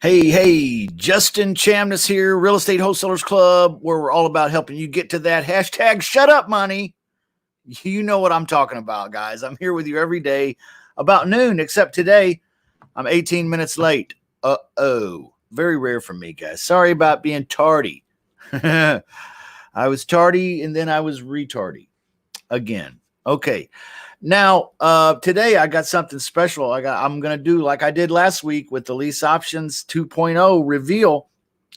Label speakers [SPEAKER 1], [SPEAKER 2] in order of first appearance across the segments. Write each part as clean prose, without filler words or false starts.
[SPEAKER 1] Hey, Justin Chamness here, Real Estate Wholesalers Club, where we're all about helping you get to that hashtag shut up money. You know what I'm talking about, guys. I'm here with you every day about noon, except today I'm 18 minutes late. Very rare for me, guys. Sorry about being tardy. I was tardy and then I was retardy again. Okay. Now, today I got something special. I'm going to do like I did last week with the Lease Options 2.0 reveal.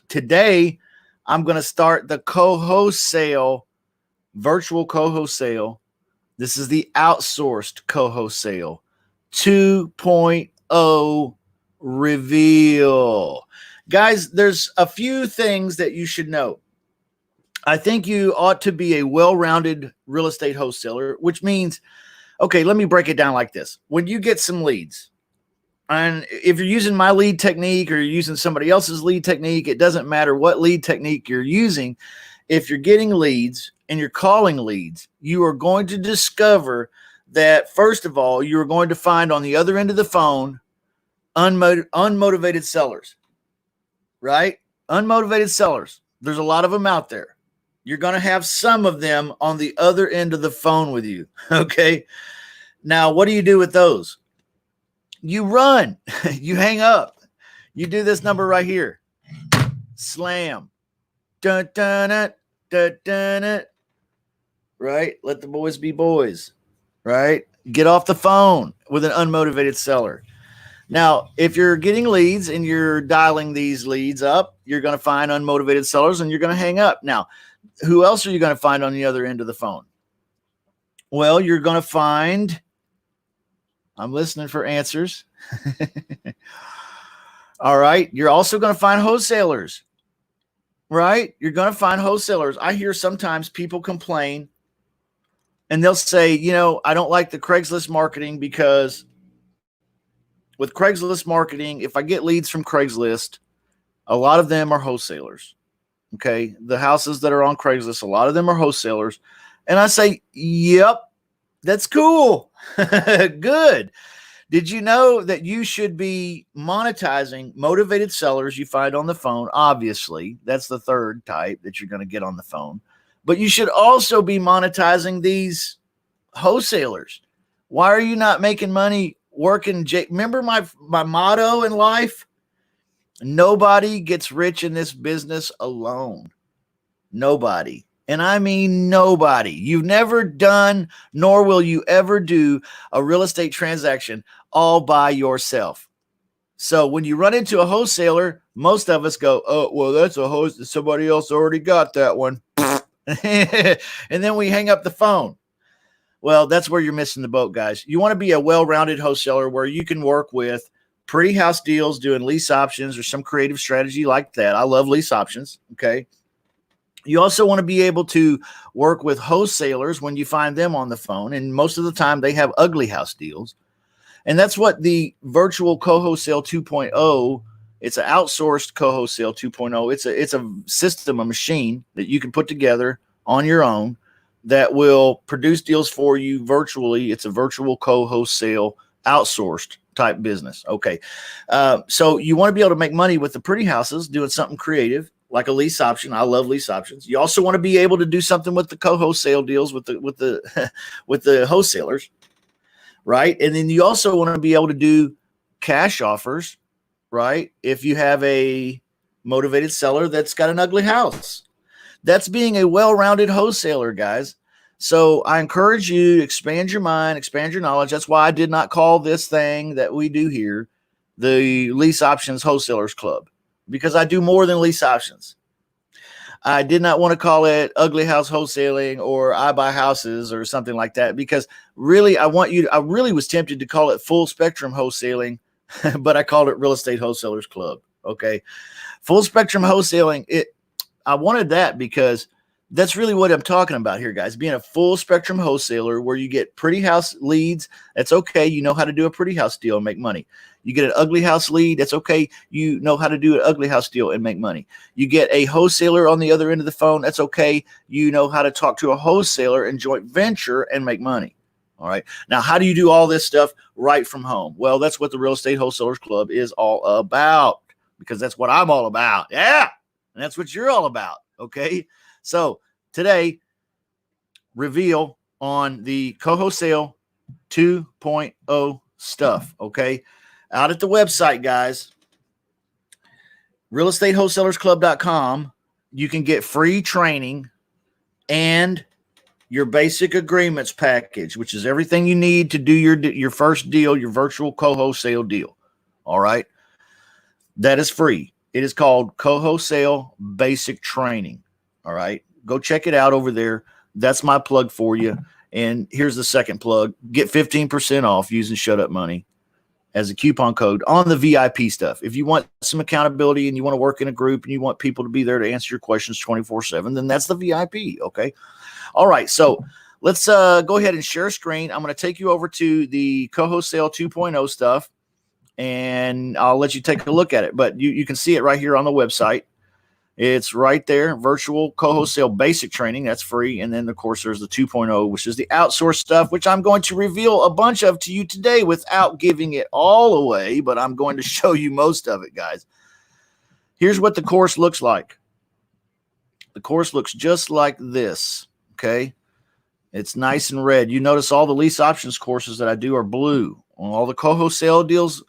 [SPEAKER 1] Today, I'm going to start the CoWholesale, virtual CoWholesale. This is the outsourced CoWholesale 2.0 reveal. Guys, there's a few things that you should know. I think you ought to be a well-rounded real estate wholesaler, which means, okay, let me break it down like this. When you get some leads, and if you're using my lead technique or you're using somebody else's lead technique, it doesn't matter what lead technique you're using. If you're getting leads and you're calling leads, you are going to discover that, first of all, you are going to find on the other end of the phone unmotivated sellers, right? Unmotivated sellers. There's a lot of them out there. You're going to have some of them on the other end of the phone with you. Okay. Now, what do you do with those? You run, you hang up, you do this number right here. Slam. Dun, dun, dun, dun, dun, dun. Right. Let the boys be boys. Right. Get off the phone with an unmotivated seller. Now, if you're getting leads and you're dialing these leads up, you're going to find unmotivated sellers and you're going to hang up. Now, who else are you going to find on the other end of the phone? Well, you're going to find, I'm listening for answers. All right. You're also going to find wholesalers, right? You're going to find wholesalers. I hear sometimes people complain and they'll say, I don't like the Craigslist marketing because with Craigslist marketing, if I get leads from Craigslist, a lot of them are wholesalers. Okay. The houses that are on Craigslist, a lot of them are wholesalers. And I say, yep, that's cool. Good. Did you know that you should be monetizing motivated sellers you find on the phone? Obviously, that's the third type that you're going to get on the phone. But you should also be monetizing these wholesalers. Why are you not making money working? Remember my motto in life? Nobody gets rich in this business alone. Nobody. And I mean nobody. You've never done, nor will you ever do a real estate transaction all by yourself. So when you run into a wholesaler, most of us go, oh, well, that's a host. Somebody else already got that one. And then we hang up the phone. Well, that's where you're missing the boat, guys. You want to be a well-rounded wholesaler where you can work with pretty house deals, doing lease options or some creative strategy like that. I love lease options. Okay. You also want to be able to work with wholesalers when you find them on the phone. And most of the time they have ugly house deals. And that's what the virtual CoWholesale 2.0, it's an outsourced CoWholesale 2.0. It's a system, a machine that you can put together on your own that will produce deals for you virtually. It's a virtual CoWholesale outsourced type business. Okay. So you want to be able to make money with the pretty houses doing something creative like a lease option. I love lease options. You also want to be able to do something with the CoWholesale deals with the with the wholesalers, right? And then you also want to be able to do cash offers, right? If you have a motivated seller that's got an ugly house. That's being a well-rounded wholesaler, guys. So I encourage you to expand your mind, expand your knowledge. That's why I did not call this thing that we do here the Lease Options Wholesalers Club, because I do more than lease options. I did not want to call it Ugly House Wholesaling or I Buy Houses or something like that, because really I really was tempted to call it Full Spectrum Wholesaling, but I called it Real Estate Wholesalers Club. Okay. Full Spectrum Wholesaling. I wanted that because that's really what I'm talking about here, guys. Being a full spectrum wholesaler where you get pretty house leads. That's okay. You know how to do a pretty house deal and make money. You get an ugly house lead. That's okay. You know how to do an ugly house deal and make money. You get a wholesaler on the other end of the phone. That's okay. You know how to talk to a wholesaler and joint venture and make money. All right. Now, how do you do all this stuff right from home? Well, that's what the Real Estate Wholesalers Club is all about. because that's what I'm all about. Yeah. And that's what you're all about. Okay. So today, reveal on the CoWholesale 2.0 stuff. Okay. Out at the website, guys, realestatewholesalersclub.com, you can get free training and your basic agreements package, which is everything you need to do your first deal, your virtual CoWholesale deal. All right. That is free. It is called CoWholesale Basic Training. All right. Go check it out over there. That's my plug for you. And here's the second plug. Get 15% off using Shut Up Money as a coupon code on the VIP stuff. If you want some accountability and you want to work in a group and you want people to be there to answer your questions 24/7, then that's the VIP. Okay. All right. So let's go ahead and share a screen. I'm going to take you over to the CoWholesale 2.0 stuff, and I'll let you take a look at it. But you can see it right here on the website. It's right there, virtual CoWholesale basic training. That's free. And then, of course, there's the 2.0, which is the outsourced stuff, which I'm going to reveal a bunch of to you today without giving it all away, but I'm going to show you most of it, guys. Here's what the course looks like. The course looks just like this, okay? It's nice and red. You notice all the lease options courses that I do are blue. All the CoWholesale deals,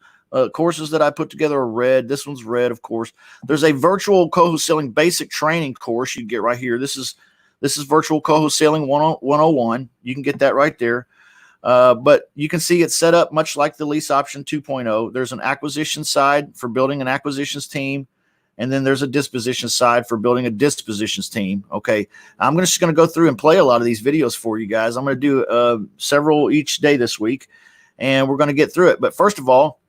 [SPEAKER 1] courses that I put together are red. This one's red, of course. There's a virtual CoWholesaling basic training course you get right here. This is virtual CoWholesaling 101. You can get that right there. But you can see it's set up much like the lease option 2.0. There's an acquisition side for building an acquisitions team. And then there's a disposition side for building a dispositions team. Okay. I'm just going to go through and play a lot of these videos for you guys. I'm going to do several each day this week, and we're going to get through it. But first of all,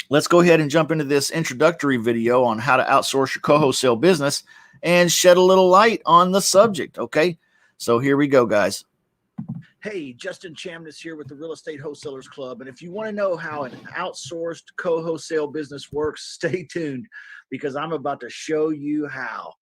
[SPEAKER 1] let's go ahead and jump into this introductory video on how to outsource your CoWholesale business and shed a little light on the subject. Okay. So here we go, guys. Hey, Justin Chamness here with the Real Estate Wholesalers Club. And if you want to know how an outsourced CoWholesale business works, stay tuned because I'm about to show you how.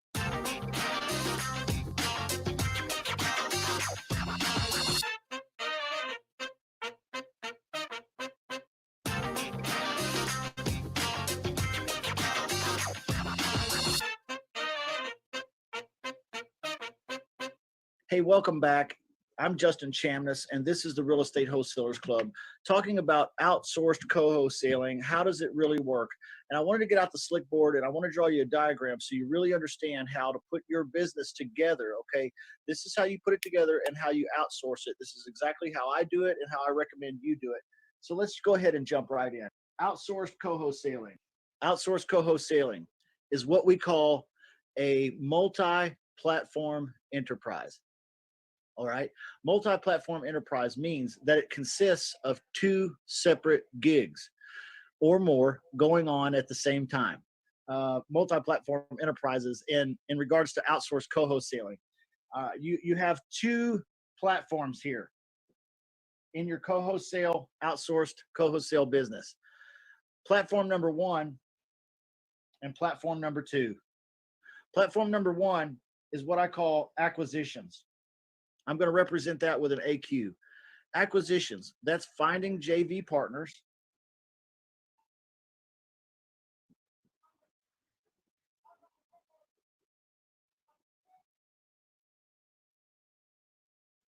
[SPEAKER 1] Hey, welcome back. I'm Justin Chamness, and this is the Real Estate Wholesalers Club, talking about outsourced CoWholesaling. How does it really work? And I wanted to get out the slick board, and I want to draw you a diagram so you really understand how to put your business together, okay? This is how you put it together and how you outsource it. This is exactly how I do it and how I recommend you do it. So let's go ahead and jump right in. Outsourced CoWholesaling. Outsourced CoWholesaling is what we call a multi-platform enterprise. All right. Multi-platform enterprise means that it consists of two separate gigs or more going on at the same time. Multi-platform enterprises in regards to outsourced CoWholesaling. You have two platforms here in your CoWholesale, outsourced CoWholesale business. Platform number one and platform number two. Platform number one is what I call acquisitions. I'm going to represent that with an AQ. Acquisitions, that's finding JV partners.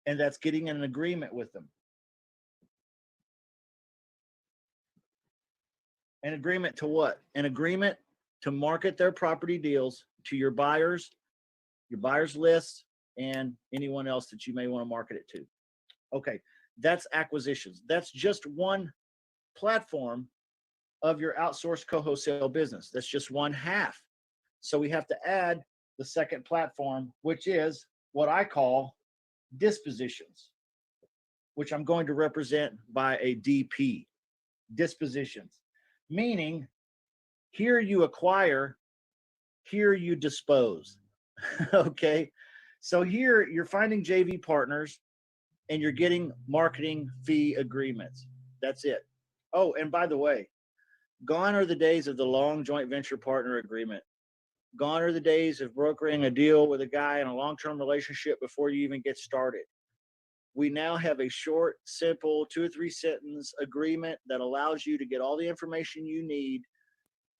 [SPEAKER 1] And that's getting an agreement with them. An agreement to what? An agreement to market their property deals to your buyers list, and anyone else that you may want to market it to. Okay, that's acquisitions. That's just one platform of your outsourced CoWholesale business. That's just one half. So we have to add the second platform, which is what I call dispositions, which I'm going to represent by a DP. Dispositions, meaning here you acquire, here you dispose. Okay. So here you're finding JV partners and you're getting marketing fee agreements. That's it. Oh, and by the way, gone are the days of the long joint venture partner agreement. Gone are the days of brokering a deal with a guy in a long-term relationship before you even get started. We now have a short, simple 2 or 3 sentence agreement that allows you to get all the information you need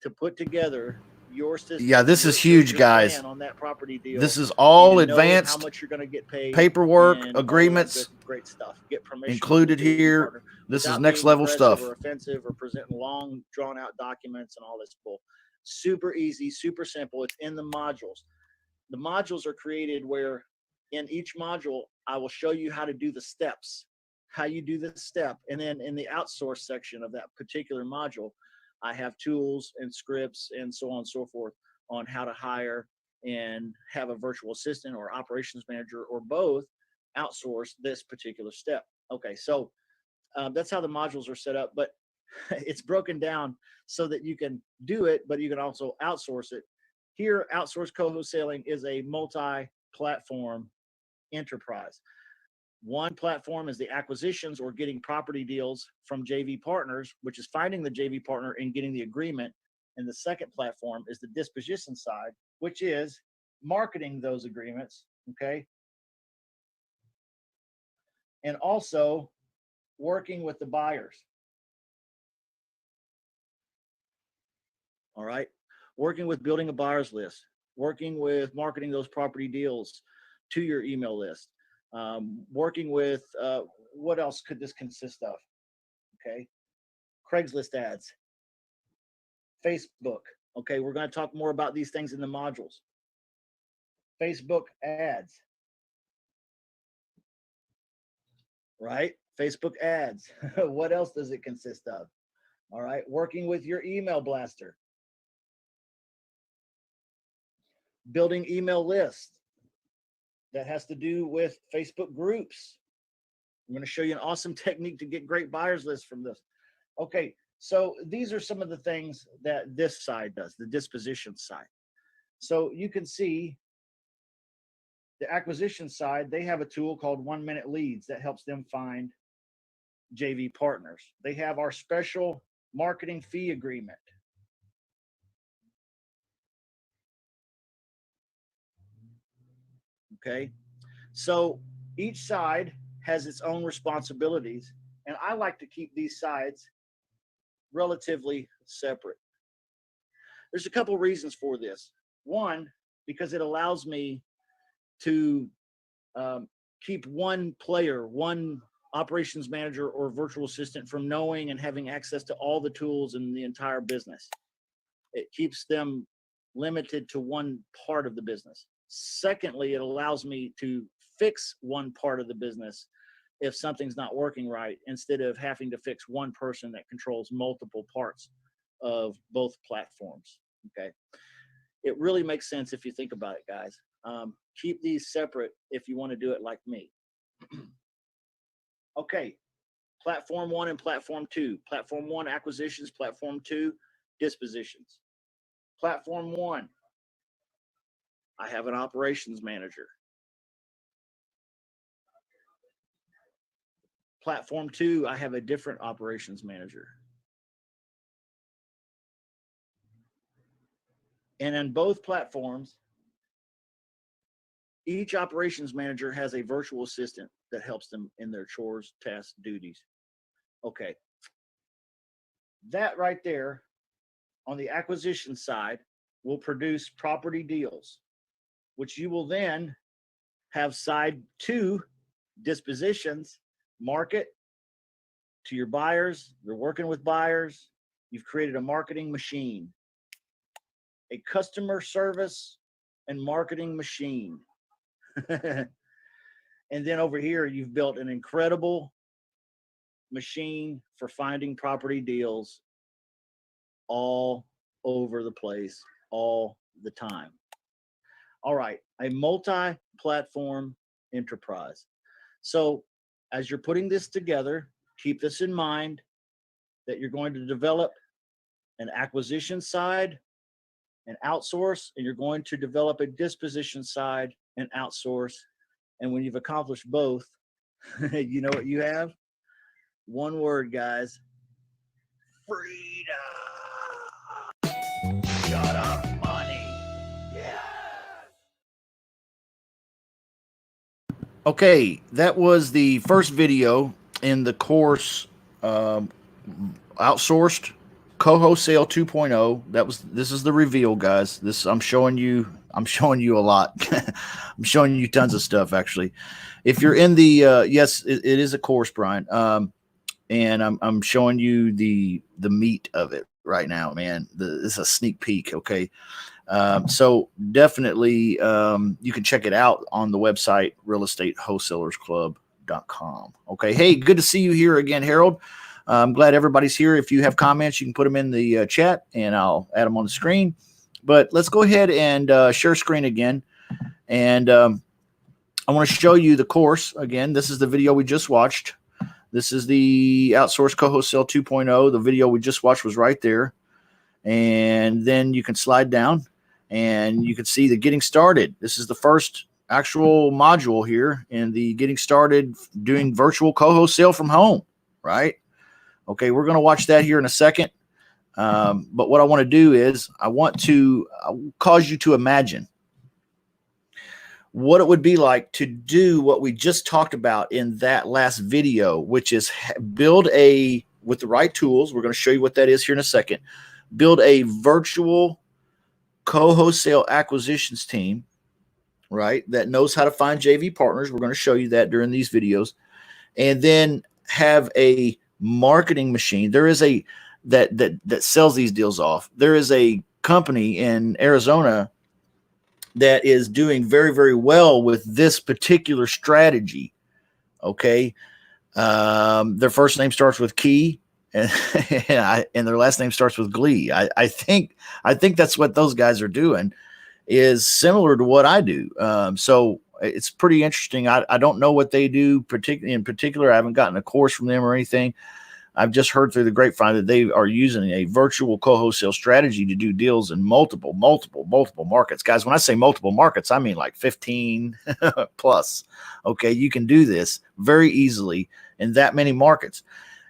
[SPEAKER 1] to put together your system.
[SPEAKER 2] Yeah, this is huge, guys.
[SPEAKER 1] On that property deal.
[SPEAKER 2] This is all advanced
[SPEAKER 1] how much you're going to get paid,
[SPEAKER 2] paperwork, agreements,
[SPEAKER 1] great stuff. Get permission
[SPEAKER 2] included here. This is next level stuff.
[SPEAKER 1] Or offensive or presenting long, drawn out documents and all this bull. Super easy, super simple. It's in the modules. The modules are created where in each module, I will show you how to do the steps, how you do the step. And then in the outsource section of that particular module, I have tools and scripts and so on and so forth on how to hire and have a virtual assistant or operations manager or both outsource this particular step. Okay, so that's how the modules are set up, but it's broken down so that you can do it, but you can also outsource it. Here, outsourced co-wholesaling is a multi-platform enterprise. One platform is the acquisitions or getting property deals from JV partners, which is finding the JV partner and getting the agreement. And the second platform is the disposition side, which is marketing those agreements, okay? And also working with the buyers. All right, working with building a buyer's list, working with marketing those property deals to your email list. Working with, what else could this consist of? Okay. Craigslist ads, Facebook. Okay. We're going to talk more about these things in the modules. Facebook ads, right? Facebook ads. What else does it consist of? All right. Working with your email blaster, building email lists. That has to do with Facebook groups. I'm going to show you an awesome technique to get great buyers lists from this. Okay, so these are some of the things that this side does, the disposition side. So you can see the acquisition side, they have a tool called 1 Minute Leads that helps them find JV partners. They have our special marketing fee agreement. Okay, so each side has its own responsibilities, and I like to keep these sides relatively separate. There's a couple reasons for this. One, because it allows me to keep one player, one operations manager or virtual assistant from knowing and having access to all the tools in the entire business. It keeps them limited to one part of the business. Secondly, it allows me to fix one part of the business if something's not working right, instead of having to fix one person that controls multiple parts of both platforms. Okay. It really makes sense if you think about it, guys. Keep these separate if you want to do it like me. Okay. Platform 1 and Platform 2. Platform 1, acquisitions. Platform 2, dispositions. Platform 1, I have an operations manager. Platform 2, I have a different operations manager. And in both platforms, each operations manager has a virtual assistant that helps them in their chores, tasks, duties. Okay. That right there on the acquisition side will produce property deals, which you will then have side 2, dispositions, market to your buyers. They're working with buyers. You've created a marketing machine, a customer service and marketing machine. And then over here, you've built an incredible machine for finding property deals all over the place, all the time. All right, a multi-platform enterprise. So as you're putting this together, keep this in mind that you're going to develop an acquisition side and outsource, and you're going to develop a disposition side and outsource. And when you've accomplished both, you know what you have? One word, guys. Freedom. Shut up, money. Yeah.
[SPEAKER 2] Okay, that was the first video in the course, Outsourced
[SPEAKER 1] CoWholesale 2.0. This is the reveal, guys. I'm showing you a lot. I'm showing you tons of stuff, actually. If you're in the yes, it is a course, Brian. And I'm showing you the meat of it right now, man. This is a sneak peek, okay? So definitely you can check it out on the website realestatewholesalersclub.com. Okay. Hey, good to see you here again, Harold. I'm glad everybody's here. If you have comments, you can put them in the chat and I'll add them on the screen. But let's go ahead and share screen again. And I want to show you the course again. This is the video we just watched. This is the Outsourced CoWholesale 2.0. The video we just watched was right there. And then you can slide down and you can see the getting started. This is the first actual module here in the getting started doing virtual CoWholesale from home, right? Okay, we're going to watch that here in a second. But what I want to do is I want to cause you to imagine what it would be like to do what we just talked about in that last video, which is build with the right tools. We're going to show you what that is here in a second. Build a virtual CoWholesale acquisitions team, right, that knows how to find JV partners. We're going to show you that during these videos. And then have a marketing machine. There is a that sells these deals off. There is a company in Arizona that is doing very, very well with this particular strategy. Okay. Their first name starts with Key and their last name starts with Glee. I think that's what those guys are doing is similar to what I do. So it's pretty interesting. I don't know what they do in particular. I haven't gotten a course from them or anything. I've just heard through the grapevine that they are using a virtual CoWholesale strategy to do deals in multiple markets. Guys, when I say multiple markets, I mean like 15 plus. Okay, you can do this very easily in that many markets.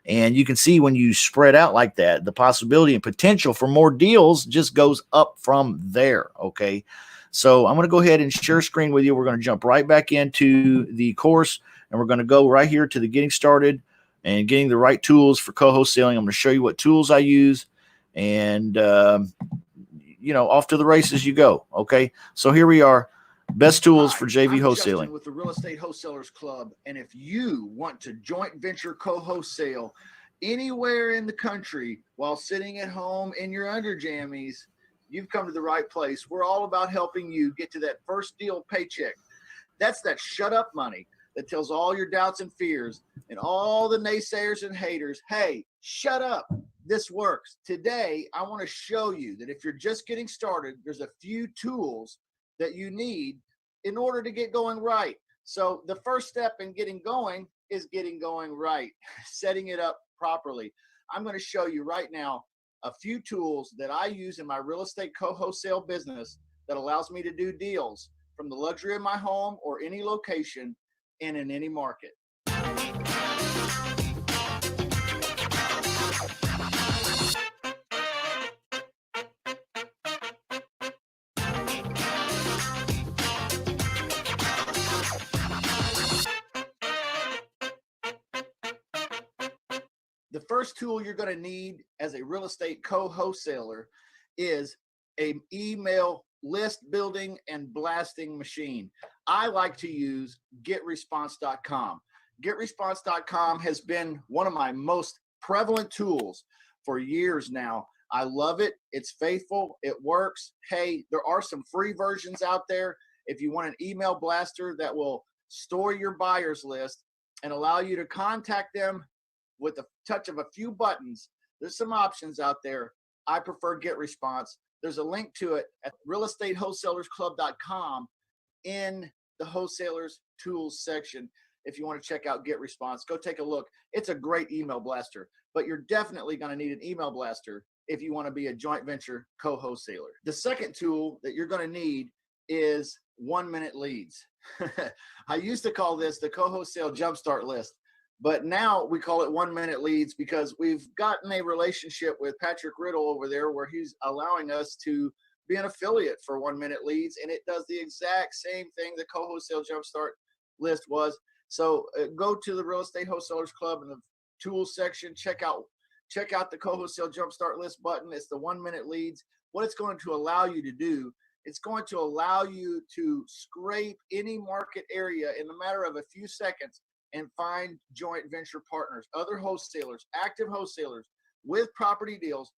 [SPEAKER 1] And you can see when you spread out like that, the possibility and potential for more deals just goes up from there. Okay, so I'm going to go ahead and share screen with you. We're going to jump right back into the course, and we're going to go right here to the getting started and getting the right tools for CoWholesaling. I'm going to show you what tools I use, and off to the races you go. Okay, so here we are. Best tools for JV wholesaling
[SPEAKER 2] with the Real Estate Wholesalers Club, and if you want to joint venture CoWholesale anywhere in the country while sitting at home in your under jammies, you've come to the right place. We're all about helping you get to that first deal paycheck. That's that shut up money that tells all your doubts and fears and all the naysayers and haters, hey, shut up. This works. Today, I want to show you that if you're just getting started, there's a few tools that you need in order to get going right. So the first step in getting going is getting going right, setting it up properly. I'm going to show you right now a few tools that I use in my real estate CoWholesale business that allows me to do deals from the luxury of my home or any location and in any market. The first tool you're going to need as a real estate CoWholesaler is an email list building and blasting machine. I like to use getresponse.com. Getresponse.com has been one of my most prevalent tools for years now. I love it. It's faithful. It works. Hey, there are some free versions out there. If you want an email blaster that will store your buyers list and allow you to contact them with the touch of a few buttons, there's some options out there. I prefer GetResponse. There's a link to it at realestatewholesalersclub.com in the wholesalers tools section. If you want to check out GetResponse, go take a look. It's a great email blaster, but you're definitely going to need an email blaster if you want to be a joint venture CoWholesaler. The second tool that you're going to need is 1-minute leads. I used to call this the CoWholesale Jumpstart List, but now we call it 1-minute leads because we've gotten a relationship with Patrick Riddle over there where he's allowing us to be an affiliate for 1-minute leads, and it does the exact same thing the CoWholesale Jumpstart List was. So go to the Real Estate Wholesalers Club in the tools section, check out check out the CoWholesale Jumpstart List button. It's the 1-minute leads. What it's going to allow you to do, it's going to allow you to scrape any market area in a matter of a few seconds and find joint venture partners, other wholesalers, active wholesalers with property deals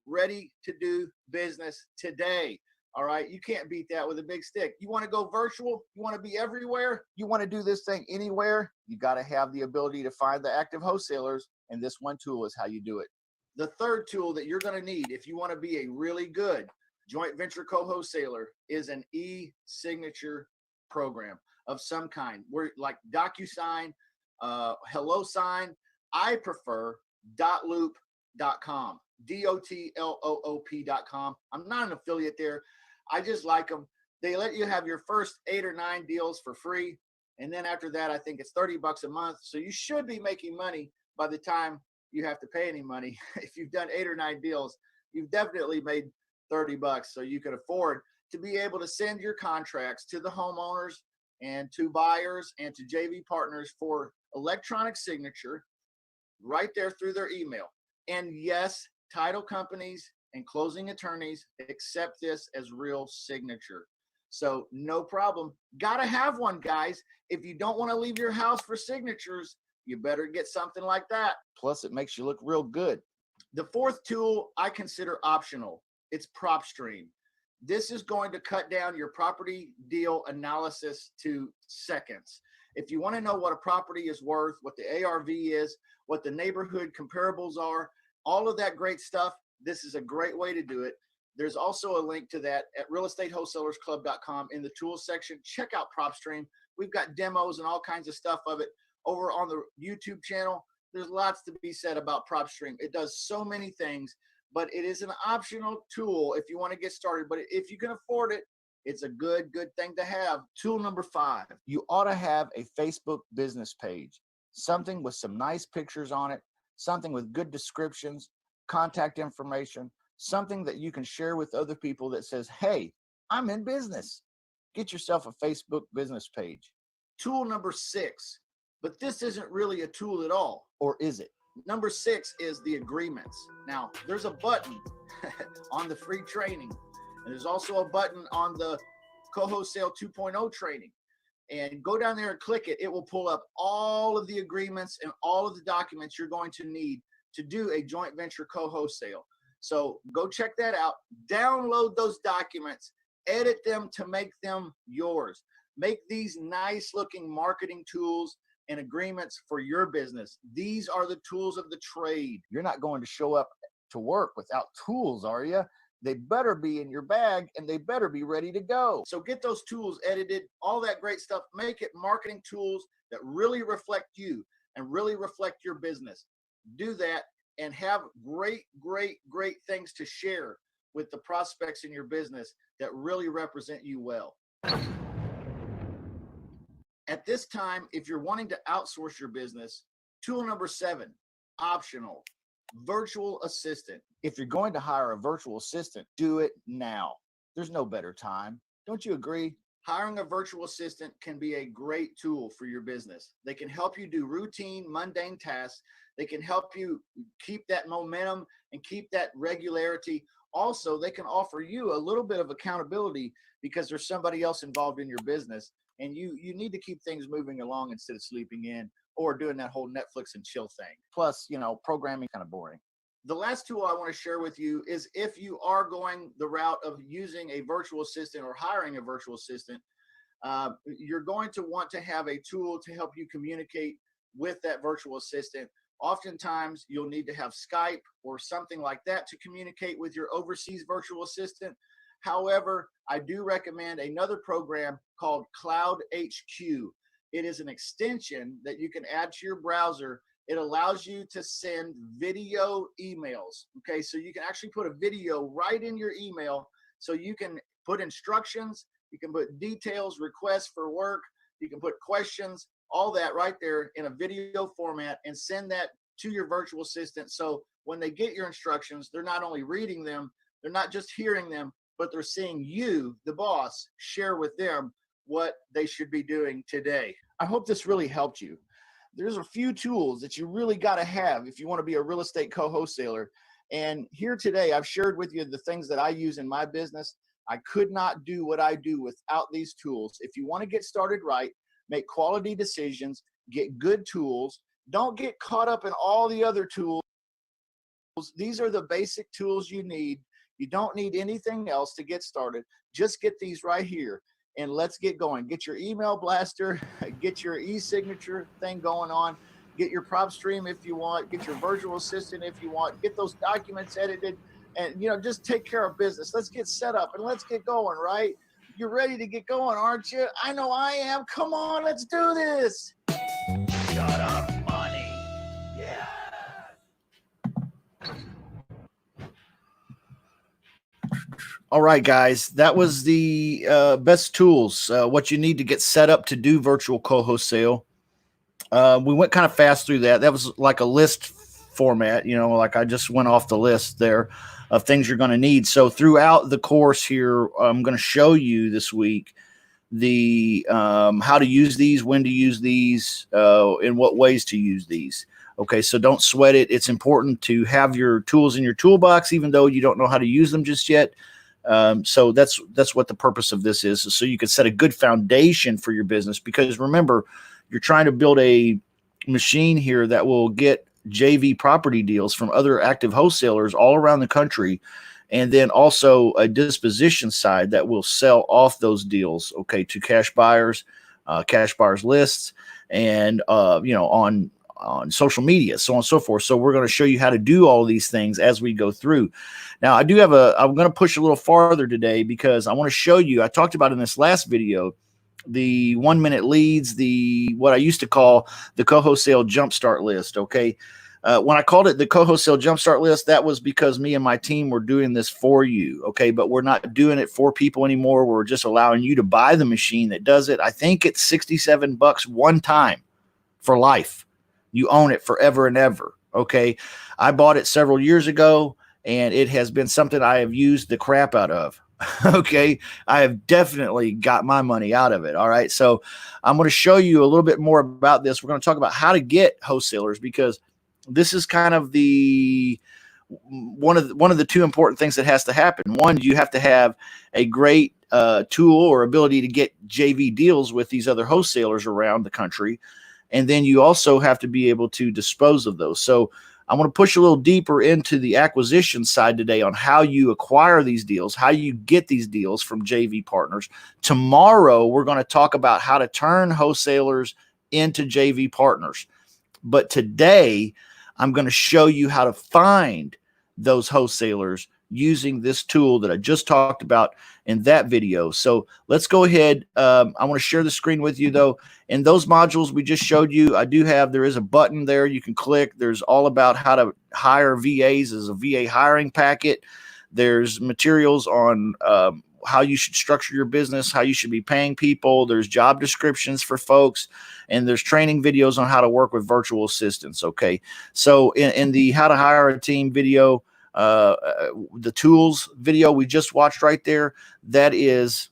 [SPEAKER 2] ready to do business today. All right. You can't beat that with a big stick. You want to go virtual? You want to be everywhere? You want to do this thing anywhere? You got to have the ability to find the active wholesalers. And this one tool is how you do it. The third tool that you're going to need if you want to be a really good joint venture co-wholesaler is an e-signature program of some kind. Where like DocuSign, HelloSign. I prefer .loop.com, DOTLOOP.com. I'm not an affiliate there. I just like them. They let you have your first 8 or 9 deals for free. And then after that, I think it's $30 a month. So you should be making money by the time you have to pay any money. If you've done 8 or 9 deals, you've definitely made $30. So you can afford to be able to send your contracts to the homeowners and to buyers and to JV partners for electronic signature right there through their email. And yes, title companies and closing attorneys accept this as real signature. So no problem. Gotta have one, guys. If you don't want to leave your house for signatures, you better get something like that. Plus, it makes you look real good. The fourth tool I consider optional. It's PropStream. This is going to cut down your property deal analysis to seconds. If you want to know what a property is worth, what the ARV is, what the neighborhood comparables are, all of that great stuff, this is a great way to do it. There's also a link to that at realestatewholesalersclub.com in the tools section. Check out PropStream. We've got demos and all kinds of stuff of it over on the YouTube channel. There's lots to be said about PropStream. It does so many things, but it is an optional tool if you want to get started. But if you can afford it, it's a good thing to have. Tool number 5, you ought to have a Facebook business page, something with some nice pictures on it, something with good descriptions, contact information, something that you can share with other people that says, hey, I'm in business. Get yourself a Facebook business page. Tool number 6, but this isn't really a tool at all, or is it? Number 6 is the agreements. Now, there's a button on the free training, and there's also a button on the CoWholesale 2.0 training. And go down there and click it. It will pull up all of the agreements and all of the documents you're going to need to do a joint venture co-wholesale. So go check that out. Download those documents, edit them to make them yours. Make these nice looking marketing tools and agreements for your business. These are the tools of the trade. You're not going to show up to work without tools, are you? They better be in your bag and they better be ready to go. So get those tools edited, all that great stuff. Make it marketing tools that really reflect you and really reflect your business. Do that and have great things to share with the prospects in your business that really represent you well. At this time, if you're wanting to outsource your business, tool number 7, optional, virtual assistant. If you're going to hire a virtual assistant, do it now. There's no better time. Don't you agree? Hiring a virtual assistant can be a great tool for your business. They can help you do routine, mundane tasks. They can help you keep that momentum and keep that regularity. Also, they can offer you a little bit of accountability because there's somebody else involved in your business, and you need to keep things moving along instead of sleeping in or doing that whole Netflix and chill thing. Plus, programming kind of boring. The last tool I want to share with you is if you are going the route of using a virtual assistant or hiring a virtual assistant, you're going to want to have a tool to help you communicate with that virtual assistant. Oftentimes, you'll need to have Skype or something like that to communicate with your overseas virtual assistant. However, I do recommend another program called Cloud HQ. It is an extension that you can add to your browser. It allows you to send video emails. Okay, so you can actually put a video right in your email. So you can put instructions, you can put details, requests for work, you can put questions, all that right there in a video format and send that to your virtual assistant. So when they get your instructions, they're not only reading them, they're not just hearing them, but they're seeing you, the boss, share with them what they should be doing today. I hope this really helped you. there's a few tools that you really got to have if you want to be a real estate co-wholesaler. And here today, I've shared with you the things that I use in my business. I could not do what I do without these tools. If you want to get started right, make quality decisions, get good tools, don't get caught up in all the other tools. These are the basic tools you need. You don't need anything else to get started. Just get these right here and let's get going. Get your email blaster, get your e-signature thing going on, get your prop stream if you want, get your virtual assistant if you want, get those documents edited, and just take care of business. Let's get set up and let's get going, right? You're ready to get going, aren't you? I know I am. Come on, let's do this. Shut up, money. Yeah.
[SPEAKER 1] All right, guys, that was the best tools, what you need to get set up to do virtual co-wholesale. We went kind of fast through that. That was like a list format, like I just went off the list there of things you're going to need. So throughout the course here, I'm going to show you this week the how to use these, when to use these, in what ways to use these. Okay, so don't sweat it. It's important to have your tools in your toolbox, even though you don't know how to use them just yet. So that's what the purpose of this is, so you can set a good foundation for your business. Because remember, you're trying to build a machine here that will get JV property deals from other active wholesalers all around the country, and then also a disposition side that will sell off those deals, okay, to cash buyers lists, and on social media, so on and so forth. So we're going to show you how to do all these things as we go through. Now, I'm going to push a little farther today because I want to show you, I talked about in this last video, the 1-minute leads, what I used to call the CoWholesale jumpstart list. Okay. When I called it the CoWholesale jumpstart list, that was because me and my team were doing this for you. Okay. But we're not doing it for people anymore. We're just allowing you to buy the machine that does it. I think it's $67 one time for life. You own it forever and ever. Okay. I bought it several years ago, and it has been something I have used the crap out of. Okay. I have definitely got my money out of it. All right. So I'm going to show you a little bit more about this. We're going to talk about how to get wholesalers, because this is kind of one of the two important things that has to happen. One, you have to have a great tool or ability to get JV deals with these other wholesalers around the country. And then you also have to be able to dispose of those. So I want to push a little deeper into the acquisition side today on how you acquire these deals, how you get these deals from JV partners. Tomorrow, we're going to talk about how to turn wholesalers into JV partners. But today, I'm going to show you how to find those wholesalers using this tool that I just talked about in that video. So let's go ahead. I want to share the screen with you, though. In those modules we just showed you, there is a button there you can click. There's all about how to hire VAs as a VA hiring packet. There's materials on how you should structure your business, how you should be paying people. There's job descriptions for folks, and there's training videos on how to work with virtual assistants. Okay. So in the how to hire a team video, the tools video we just watched right there, that is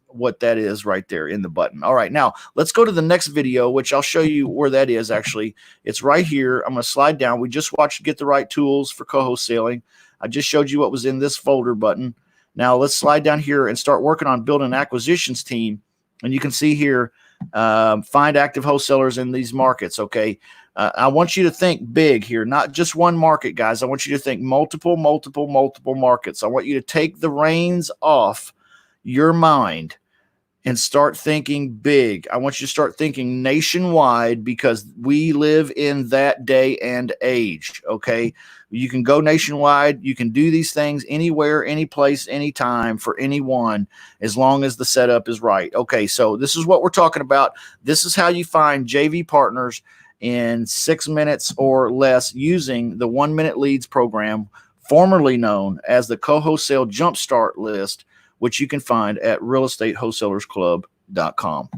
[SPEAKER 1] what that is right there in the button. All right, now let's go to the next video, which I'll show you where that is. Actually, it's right here. I'm going to slide down. We just watched Get the Right Tools for Co-Wholesaling. I just showed you what was in this folder button. Now let's slide down here and start working on building an acquisitions team. And you can see here, find active wholesalers in these markets. Okay. I want you to think big here, not just one market, guys. I want you to think multiple markets. I want you to take the reins off your mind and start thinking big. I want you to start thinking nationwide, because we live in that day and age. Okay. You can go nationwide. You can do these things anywhere, any place, anytime, for anyone, as long as the setup is right. Okay. So this is what we're talking about. This is how you find JV partners in 6 minutes or less using the 1-minute leads program, formerly known as the CoWholesale Jumpstart List, which you can find at realestatewholesalersclub.com.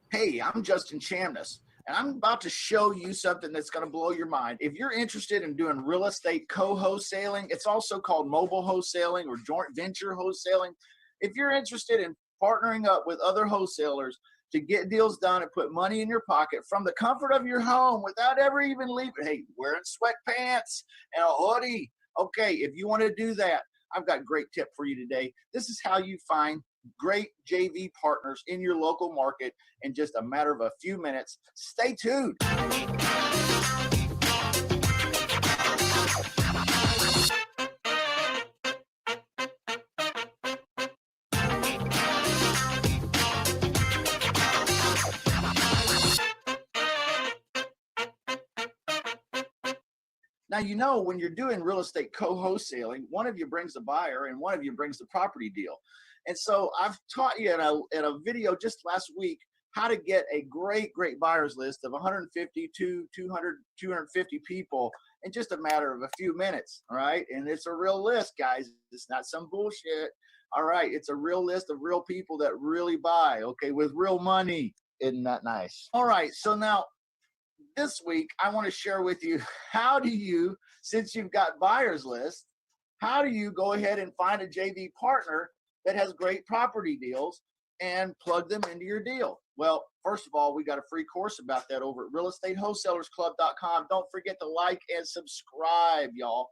[SPEAKER 2] Hey, I'm Justin Chamness, and I'm about to show you something that's going to blow your mind. If you're interested in doing real estate co-wholesaling, it's also called mobile wholesaling or joint venture wholesaling. If you're interested in partnering up with other wholesalers to get deals done and put money in your pocket from the comfort of your home without ever even leaving. Hey, wearing sweatpants and a hoodie. Okay, if you want to do that, I've got a great tip for you today. This is how you find great JV partners in your local market in just a matter of a few minutes. Stay tuned. Now, you know, when you're doing real estate co-wholesaling, one of you brings the buyer and one of you brings the property deal. And so I've taught you in a video just last week how to get a great buyers list of 150 to 200, 250 people in just a matter of a few minutes. All right. And it's a real list, guys. It's not some bullshit. All right. It's a real list of real people that really buy. Okay. With real money. Isn't that nice? All right. So now, this week, I want to share with you, how do you, since you've got buyers list, how do you go ahead and find a JV partner that has great property deals and plug them into your deal? Well, first of all, we got a free course about that over at realestatewholesalersclub.com. Don't forget to like and subscribe, y'all.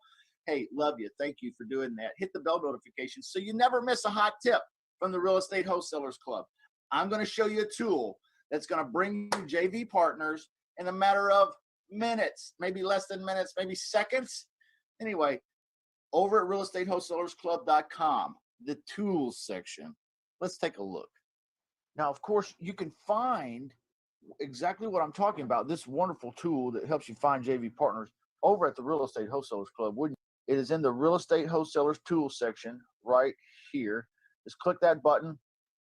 [SPEAKER 2] Hey, love you. Thank you for doing that. Hit the bell notification so you never miss a hot tip from the Real Estate Wholesalers Club. I'm going to show you a tool that's going to bring you JV partners in a matter of minutes, maybe less than minutes, maybe seconds. Anyway, over at realestatewholesalersclub.com, the tools section, let's take a look. Now, of course, you can find exactly what I'm talking about, this wonderful tool that helps you find JV partners over at the Real Estate Wholesalers Club, wouldn't you? It is in the Real Estate Wholesalers tools section right here. Just click that button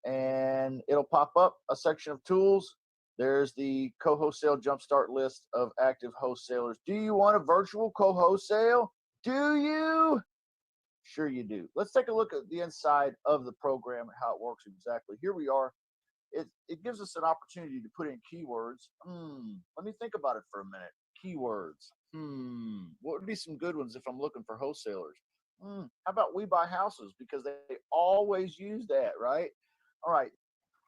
[SPEAKER 2] and it'll pop up a section of tools. There's the co-wholesale jumpstart list of active wholesalers. Do you want a virtual co-wholesale? Do you? Sure you do. Let's take a look at the inside of the program and how it works exactly. Here we are. It gives us an opportunity to put in keywords. Let me think about it for a minute. Keywords. What would be some good ones if I'm looking for wholesalers? How about we buy houses? Because they always use that, right?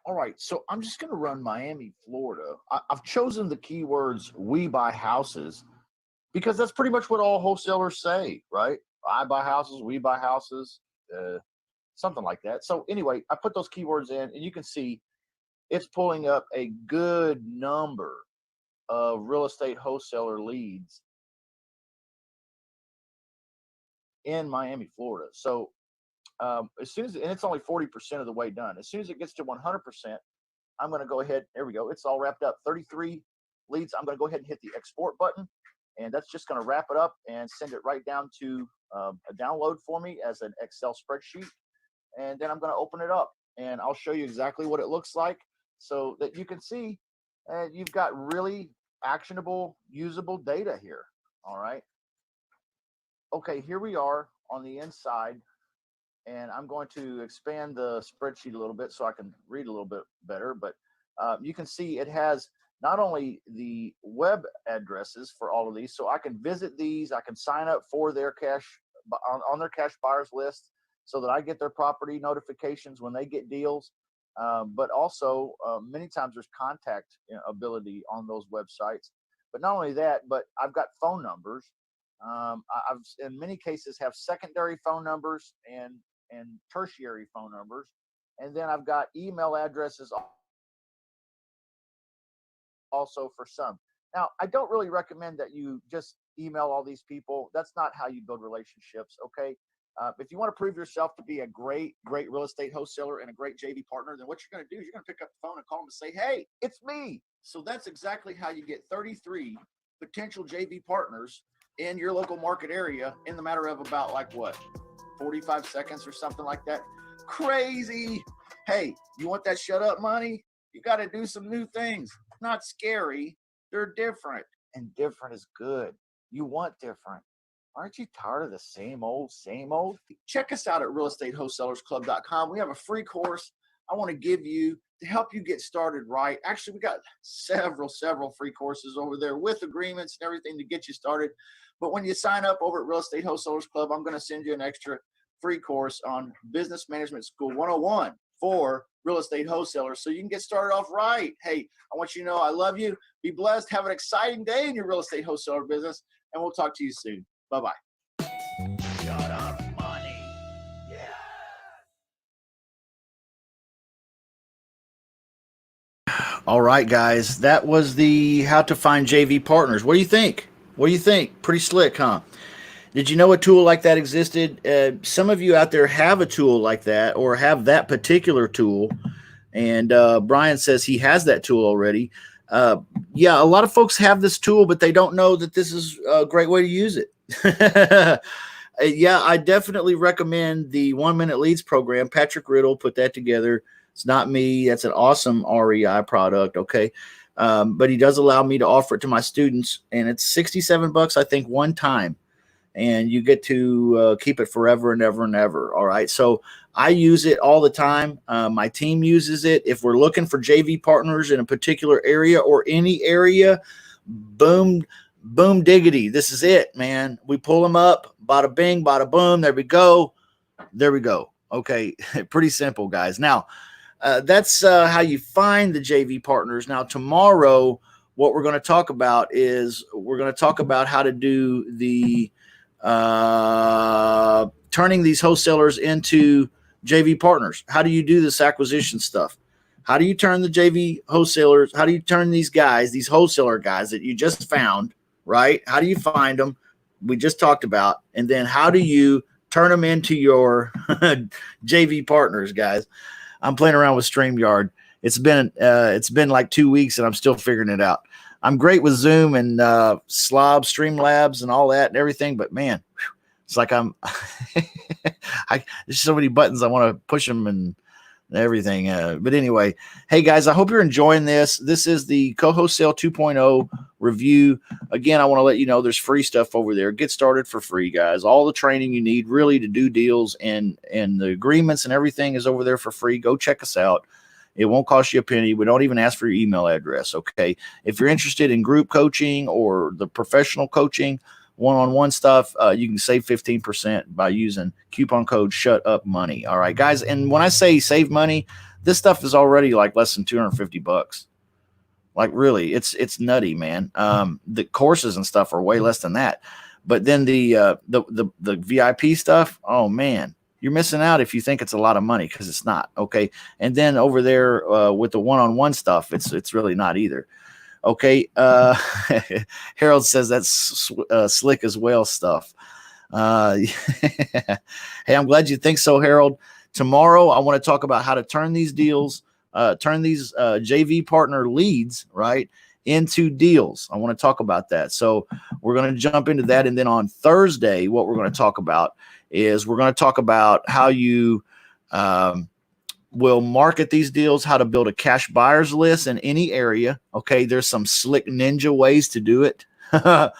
[SPEAKER 2] All right, so I'm just going to run Miami, Florida. I've chosen the keywords we buy houses because that's pretty much what all wholesalers say, right? I buy houses, we buy houses, something like that. So anyway, I put those keywords in and you can see it's pulling up a good number of real estate wholesaler leads in Miami, Florida. So as soon as, and it's only 40% of the way done. As soon as it gets to 100%, I'm going to go ahead. There we go. It's all wrapped up. 33 leads. I'm going to go ahead and hit the export button, and that's just going to wrap it up and send it right down to a download for me as an Excel spreadsheet. And then I'm going to open it up, and I'll show you exactly what it looks like so that you can see you've got really actionable, usable data here. All right. Okay, here we are on the inside. And I'm going to expand the spreadsheet a little bit so I can read a little bit better. But you can see it has not only the web addresses for all of these, so I can visit these. I can sign up for their cash on their cash buyers list so that I get their property notifications when they get deals. But also many times there's contact ability on those websites. But not only that, but I've got phone numbers. I've in many cases have secondary phone numbers and tertiary phone numbers, and then I've got email addresses also for some. Now, I don't really recommend that you just email all these people. That's not how you build relationships. Okay, if you want to prove yourself to be a great real estate wholesaler and a great JV partner, then what you're going to do is you're going to pick up the phone and call them and say, "Hey, it's me." So that's exactly how you get 33 potential JV partners in your local market area in the matter of about 45 seconds or something like that. Crazy. Hey, you want that shut up money? You got to do some new things. Not scary. They're different, and different is good. You want different. Aren't you tired of the same old, same old? Check us out at realestatewholesalersclub.com. We have a free course I want to give you to help you get started right. Actually, we got several free courses over there with agreements and everything to get you started. But when you sign up over at Real Estate Wholesalers Club, I'm going to send you an extra free course on Business Management School 101 for real estate wholesalers so you can get started off right. Hey, I want you to know I love you. Be blessed. Have an exciting day in your real estate wholesaler business, and we'll talk to you soon. Bye-bye.
[SPEAKER 1] Shut up, money. All right, guys, that was the how to find JV partners. What do you think? What do you think? Pretty slick, huh? Did you know a tool like that existed? Some of you out there have a tool like that or have that particular tool. And Brian says he has that tool already. Yeah, a lot of folks have this tool, but they don't know that this is a great way to use it. Yeah, I definitely recommend the 1 Minute Leads program. Patrick Riddle put that together. It's not me. That's an awesome REI product. Okay. But he does allow me to offer it to my students, and it's $67, I think, one time. And you get to keep it forever and ever and ever. All right. So I use it all the time. My team uses it. If we're looking for JV partners in a particular area or any area, boom, boom, diggity. This is it, man. We pull them up. Bada bing, bada boom. There we go. There we go. Okay. Pretty simple, guys. Now, that's how you find the JV partners. Now, tomorrow, what we're going to talk about is we're going to talk about how to do the turning these wholesalers into JV partners. How do you do this acquisition stuff? How do you turn the JV wholesalers? How do you turn these guys, these wholesaler guys that you just found, right? How do you find them? We just talked about. And then how do you turn them into your JV partners, guys? I'm playing around with StreamYard. It's been like 2 weeks and I'm still figuring it out. I'm great with Zoom and Streamlabs and all that and everything, but man, it's like there's so many buttons I want to push them and everything. But anyway, hey guys, I hope you're enjoying this. This is the CoWholesale 2.0 review. Again, I want to let you know there's free stuff over there. Get started for free, guys. All the training you need really to do deals and the agreements and everything is over there for free. Go check us out. It won't cost you a penny. We don't even ask for your email address, okay? If you're interested in group coaching or the professional coaching, one-on-one stuff, you can save 15% by using coupon code SHUTUPMONEY. All right, guys? And when I say save money, this stuff is already like less than $250. Like really, it's nutty, man. The courses and stuff are way less than that. But then the VIP stuff, oh man. You're missing out if you think it's a lot of money because it's not, okay? And then over there with the one-on-one stuff, it's really not either, okay? Harold says that's slick as well stuff. Hey, I'm glad you think so, Harold. Tomorrow, I want to talk about how to turn these deals, turn these JV partner leads, right, into deals. I want to talk about that. So we're going to jump into that. And then on Thursday, what we're going to talk about is we're going to talk about how you will market these deals, how to build a cash buyers list in any area. Okay, there's some slick ninja ways to do it. All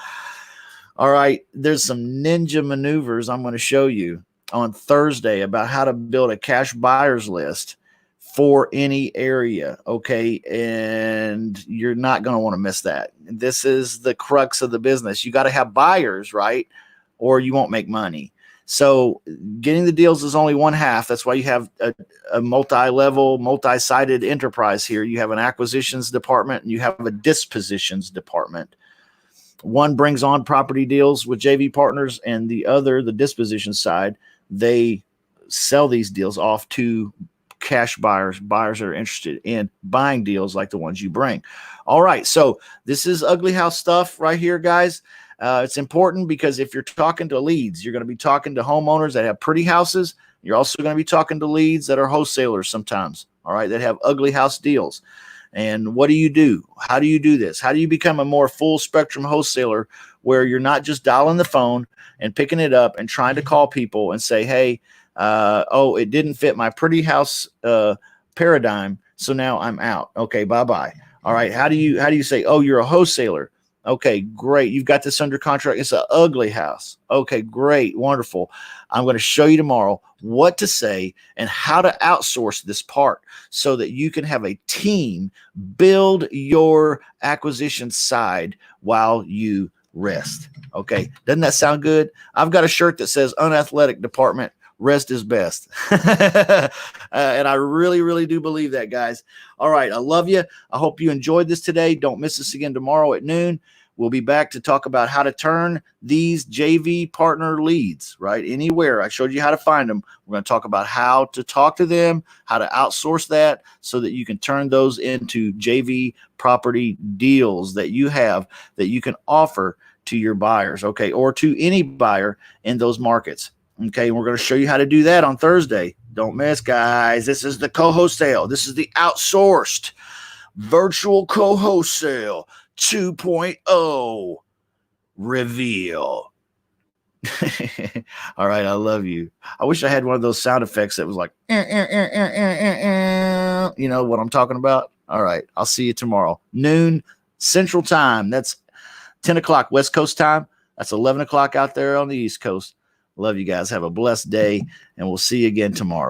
[SPEAKER 1] right, there's some ninja maneuvers I'm going to show you on Thursday about how to build a cash buyers list for any area. Okay, and you're not going to want to miss that. This is the crux of the business. You got to have buyers, right? Or you won't make money. So getting the deals is only one half. That's why you have a multi-level, multi-sided enterprise here. You have an acquisitions department and you have a dispositions department. One brings on property deals with JV partners, and the other, the disposition side, they sell these deals off to cash buyers that are interested in buying deals like the ones you bring. All right. So this is ugly house stuff right here, guys. It's important because if you're talking to leads, you're going to be talking to homeowners that have pretty houses. You're also going to be talking to leads that are wholesalers sometimes, all right, that have ugly house deals. And what do you do? How do you do this? How do you become a more full spectrum wholesaler where you're not just dialing the phone and picking it up and trying to call people and say, hey, oh, it didn't fit my pretty house paradigm, so now I'm out. Okay, bye-bye. All right, how do you say, oh, you're a wholesaler? Okay, great. You've got this under contract. It's an ugly house. Okay, great. Wonderful. I'm going to show you tomorrow what to say and how to outsource this part so that you can have a team build your acquisition side while you rest. Okay, doesn't that sound good? I've got a shirt that says unathletic department. Rest is best. And I really, really do believe that, guys. All right. I love you. I hope you enjoyed this today. Don't miss us again tomorrow at noon. We'll be back to talk about how to turn these JV partner leads, right? Anywhere. I showed you how to find them. We're going to talk about how to talk to them, how to outsource that so that you can turn those into JV property deals that you have that you can offer to your buyers, okay, or to any buyer in those markets. Okay, and we're going to show you how to do that on Thursday. Don't miss, guys. This is the CoWholesale. This is the outsourced virtual CoWholesale 2.0 reveal. All right, I love you. I wish I had one of those sound effects that was like, you know what I'm talking about? All right, I'll see you tomorrow. Noon Central Time. That's 10 o'clock West Coast time. That's 11 o'clock out there on the East Coast. Love you guys. Have a blessed day, and we'll see you again tomorrow.